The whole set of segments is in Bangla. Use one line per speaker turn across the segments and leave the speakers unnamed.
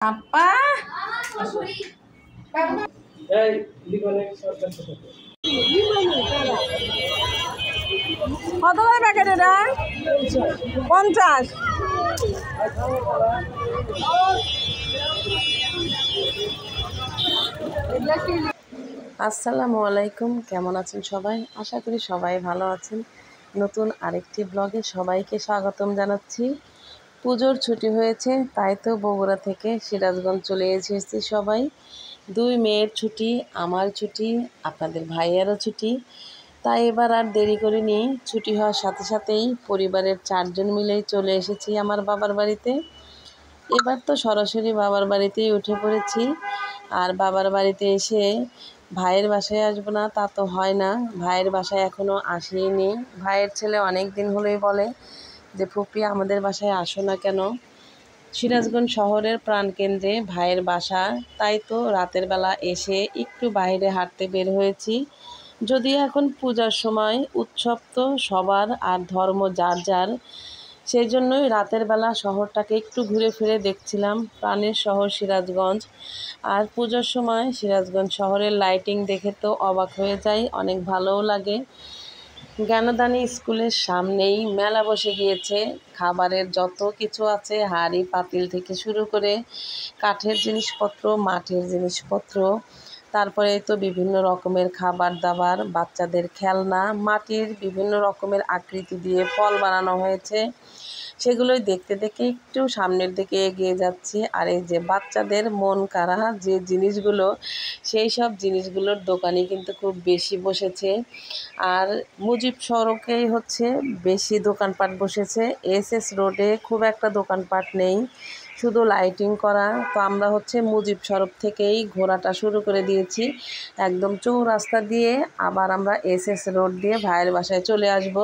আপা কত করে প্যাকেট এটা? 50। আসসালামু আলাইকুম, কেমন আছেন সবাই? আশা করি সবাই ভালো আছেন। নতুন আরেকটি ব্লগে সবাইকে স্বাগতম জানাচ্ছি। পুজোর ছুটি হয়েছে, তাই তো বগুড়া থেকে সিরাজগঞ্জ চলে এসেছি সবাই। 2 মেয়ের ছুটি, আমার ছুটি, আপনাদের ভাইয়েরও ছুটি। তাই এবার আর দেরি করিনি, ছুটি হওয়ার সাথে সাথেই পরিবারের 4 জন মিলেই চলে এসেছি আমার বাবার বাড়িতে। এবার তো সরাসরি বাবার বাড়িতেই উঠে পড়েছি। আর বাবার বাড়িতে এসে ভাইয়ের বাসায় আসবো না তা তো হয় না, ভাইয়ের বাসায় এখনও আসেইনি। ভাইয়ের ছেলে অনেক দিন হলেই বলে যে ফুপি আমাদের বাসায় আসো না কেন। সিরাজগঞ্জ শহরের প্রাণকেন্দ্রে ভাইয়ের বাসা, তাই তো রাতের বেলা এসে একটু বাইরে হাঁটতে বের হয়েছি। যদিও এখন পূজার সময়, উৎসব তো সবার আর ধর্ম যার যার, সেই জন্যই রাতের বেলা শহরটাকে একটু ঘুরে ফিরে দেখছিলাম। প্রাণের শহর সিরাজগঞ্জ, আর পূজার সময় সিরাজগঞ্জ শহরের লাইটিং দেখে তো অবাক হয়ে যাই, অনেক ভালোও লাগে। জ্ঞানদানী স্কুলের সামনেই মেলা বসে গিয়েছে। খাবারের যত কিছু আছে, হাঁড়ি পাতিল থেকে শুরু করে কাঠের জিনিসপত্র, মাটির জিনিসপত্র, তারপরে তো বিভিন্ন রকমের খাবার দাবার, বাচ্চাদের খেলনা, মাটির বিভিন্ন রকমের আকৃতি দিয়ে ফল বানানো হয়েছে। সেগুলোই দেখতে দেখে একটু সামনের দিকে এগিয়ে যাচ্ছি। আর এই যে বাচ্চাদের মন কাড়া যে জিনিসগুলো, সেই সব জিনিসগুলোর দোকানই কিন্তু খুব বেশি বসেছে। আর মুজিব সড়কেই হচ্ছে বেশি দোকানপাট বসেছে। এসএস রোডে খুব একটা দোকানপাট নেই, শুধু লাইটিং করা। তো আমরা হচ্ছে মুজিব সড়ক থেকেই ঘোরাটা শুরু করে দিয়েছি, একদম চৌরাস্তা দিয়ে আবার আমরা এসএস রোড দিয়ে ভাইয়ের বাসায় চলে আসব।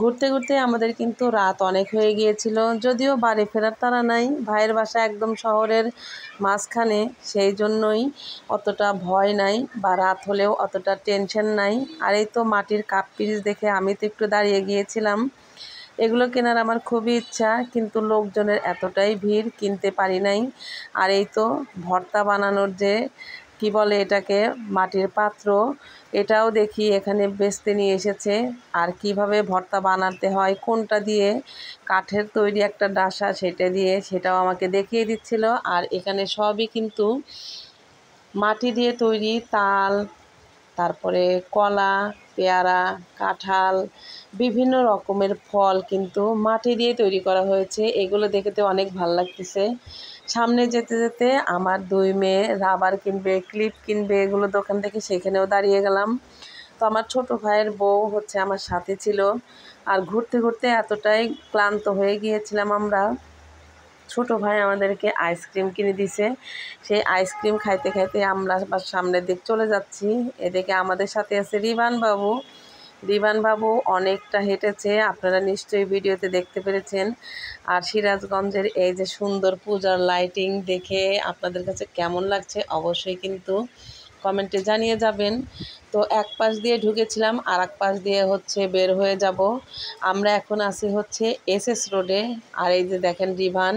ঘুরতে ঘুরতে আমাদের কিন্তু রাত অনেক হয়ে গিয়েছিল, যদিও বাড়ি ফেরার তাড়া নাই, ভাইয়ের বাসা একদম শহরের মাঝখানে, সেই জন্যই অতটা ভয় নাই বা রাত হলেও অতটা টেনশন নাই। আর এই তো মাটির কাপ পিরিচ দেখে আমি তো একটু দাঁড়িয়ে গিয়েছিলাম। এগুলো কেনার আমার খুবই ইচ্ছা, কিন্তু লোকজনের এতটাই ভিড়, কিনতে পারি নাই। আর এই তো ভর্তা বানানোর যে কি বলে এটাকে, মাটির পাত্র, এটাও দেখি এখানে বেচতে নিয়ে এসেছে। আর কিভাবে ভর্তা বানাতে হয়, কোনটা দিয়ে, কাঠের তৈরি একটা ডাসা, সেটা দিয়ে, সেটাও আমাকে দেখিয়ে দিচ্ছিল। আর এখানে সবই কিন্তু মাটি দিয়ে তৈরি, তাল, তারপরে কলা, পেয়ারা, কাঁঠাল, বিভিন্ন রকমের ফল কিন্তু মাটি দিয়ে তৈরি করা হয়েছে। এগুলো দেখে তো অনেক ভালো লাগতেছে। সামনে যেতে যেতে আমার 2 মেয়ে রাবার কিনবে, ক্লিপ কিনবে, এগুলো দোকান থেকে, সেখানেও দাঁড়িয়ে গেলাম। তো আমার ছোট ভাইয়ের বউ হচ্ছে আমার সাথে ছিল। আর ঘুরতে ঘুরতে এতটাই ক্লান্ত হয়ে গিয়েছিলাম আমরা, ছোট ভাই আমাদেরকে আইসক্রিম কিনে দিছে। সেই আইসক্রিম খাইতে খাইতে আমরা সামনের দিক চলে যাচ্ছি। এদিকে আমাদের সাথে আছে রিবান বাবু। রিবান বাবু অনেকটা হেঁটেছে, আপনারা নিশ্চয়ই ভিডিওতে দেখতে পেরেছেন। আর সিরাজগঞ্জের এই যে সুন্দর পূজার লাইটিং দেখে আপনাদের কাছে কেমন লাগছে অবশ্যই কিন্তু কমেন্টে জানিয়ে যাবেন। তো এক পাশ দিয়ে ঢুকেছিলাম, আর এক পাশ দিয়ে হচ্ছে বের হয়ে যাব। আমরা এখন আছি হচ্ছে এসএস রোডে। আর এই যে দেখেন রিভান,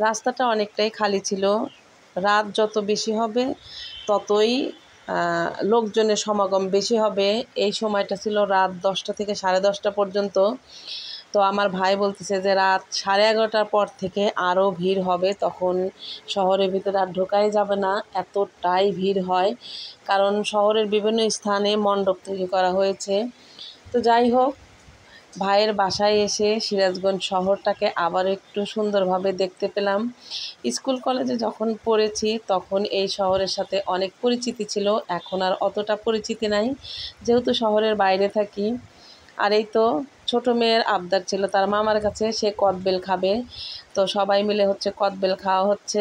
রাস্তাটা অনেকটাই খালি ছিল। রাত যত বেশি হবে ততই লোকজনের সমাগম বেশি হবে। এই সময়টা ছিল রাত 10টা থেকে 10:30 পর্যন্ত। তো আমার ভাই বলতেছে যে রাত 11:30টার পর থেকে আরও ভিড় হবে, তখন শহরের ভিতরে আর ঢোকাই যাবে না, এতটাই ভিড় হয়। কারণ শহরের বিভিন্ন স্থানে মণ্ডপ তৈরি করা হয়েছে। তো যাই হোক, ভাইয়ের বাসায় এসে সিরাজগঞ্জ শহরটাকে আবার একটু সুন্দরভাবে দেখতে পেলাম। স্কুল কলেজে যখন পড়েছি তখন এই শহরের সাথে অনেক পরিচিতি ছিল, এখন আর অতটা পরিচিতি নাই, যেহেতু শহরের বাইরে থাকি। আর এই তো ছোট মেয়ের আবদার ছিল তার মামার কাছে, সে কদবেল খাবে। তো সবাই মিলে হচ্ছে কদবেল খাওয়া হচ্ছে।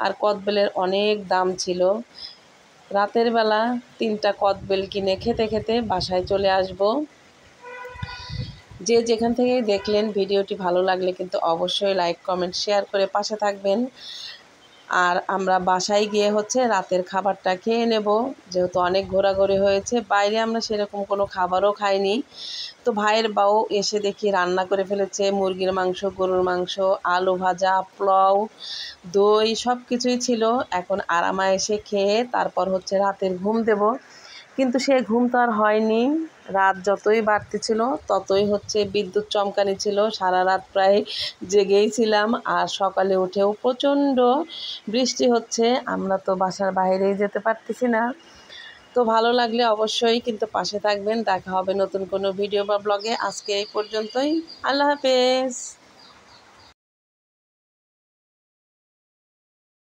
আর কদবেলের অনেক দাম ছিল। রাতের বেলা 3টা কদবেল কিনে খেতে খেতে বাসায় চলে আসব। যে যেখান থেকেই দেখলেন ভিডিওটি ভালো লাগলে কিন্তু অবশ্যই লাইক, কমেন্ট, শেয়ার করে পাশে থাকবেন। আর আমরা বাসায় গিয়ে হচ্ছে রাতের খাবারটা খেয়ে নেব, যেহেতু অনেক ঘোরাঘুরি হয়েছে। বাইরে আমরা সেরকম কোনো খাবারও খাইনি। তো ভাইয়ের বউ এসে দেখি রান্না করে ফেলেছে মুরগির মাংস, গরুর মাংস, আলু ভাজা, পোলাও, দই সব কিছুই ছিল। এখন আরামে এসে খেয়ে তারপর হচ্ছে রাতের ঘুম দেব, কিন্তু সে ঘুম তো আর হয়নি। রাত যতই বাড়তেছিল ততই হচ্ছে বিদ্যুৎ চমকানি ছিল, সারা রাত প্রায় জেগেই ছিলাম। আর সকালে উঠেও প্রচণ্ড বৃষ্টি হচ্ছে, আমরা তো বাসার বাইরেই যেতে পারতেছি না। তো ভালো লাগলে অবশ্যই কিন্তু পাশে থাকবেন। দেখা হবে নতুন কোনো ভিডিও বা ব্লগে। আজকে এই পর্যন্তই। আল্লাহ হাফেজ।